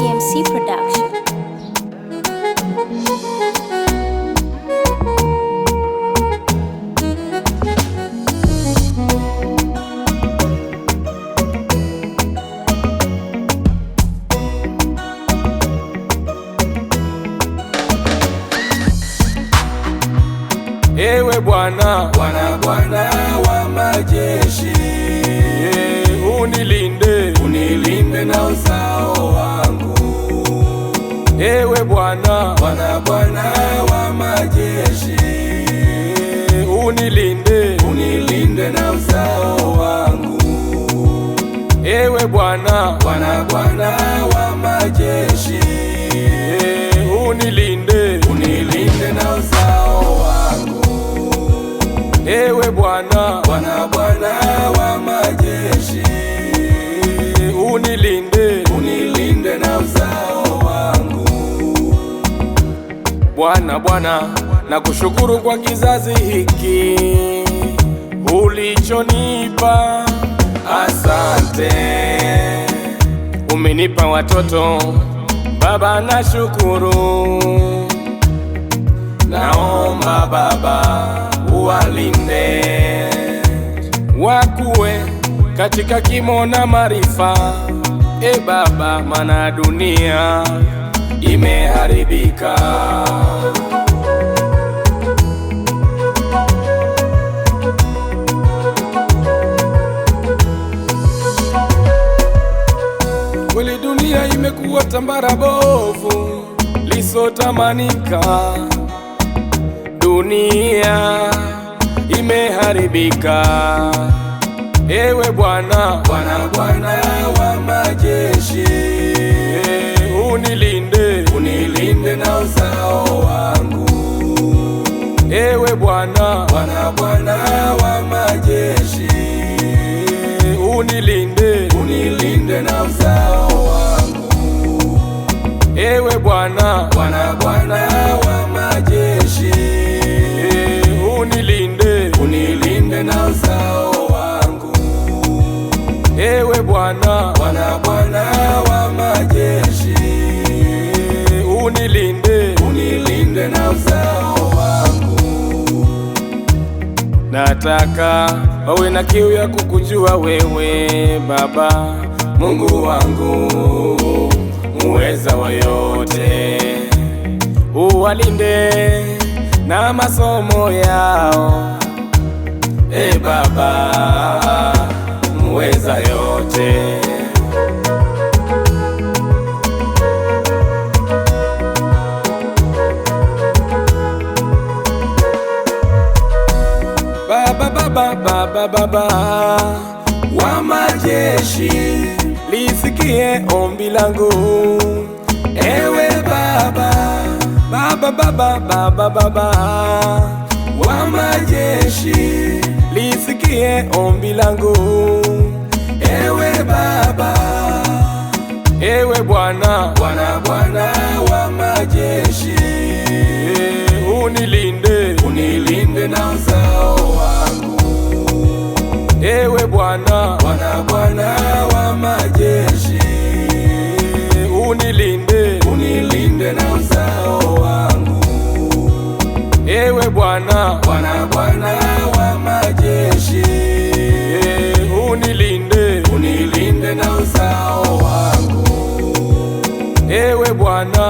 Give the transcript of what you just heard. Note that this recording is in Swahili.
TMC Production. Ewe Bwana, Bwana wa majeshi, unilinde na uzao wangu. Ewe Bwana, Bwana wa majeshi, unilinde na uzao wangu. Ewe Bwana, Bwana wa majeshi, unilinde na uzao wangu. Ewe Bwana, Bwana wa majeshi, unilinde na uzao wangu. Bwana, nakushukuru kwa kizazi hiki ulichonipa, asante. Umenipa watoto Baba, nashukuru. Naomba Baba uwalinde, wakuwe katika kimo na maarifa. E Baba, maana dunia imeharibika. Kweli dunia imekuwa tambara bovu lisotamanika. Dunia imeharibika. Ewe Bwana, Bwana wa majeshi, unilinde na uzao wangu. Ewe Bwana, Bwana wa majeshi, unilinde na uzao wangu. Ewe Bwana, Bwana wa majeshi, unilinde na uzao wangu. Ewe Bwana, Bwana wa majeshi, unilinde na uzao wangu. Nataka wawe na kiu ya kukujua wewe Baba, Mungu wangu muweza wa yote. Uwalinde na masomo yao, e Baba muweza yote. Baba wa majeshi, lisikie ombi langu. Ewe Baba wa majeshi, lisikie ombi langu. Ewe Baba, ewe Bwana wa majeshi, unilinde na uzao wangu. Ewe Bwana wa majeshi, unilinde na uzao wangu. Ewe Bwana wa majeshi, unilinde na uzao wangu. Ewe Bwana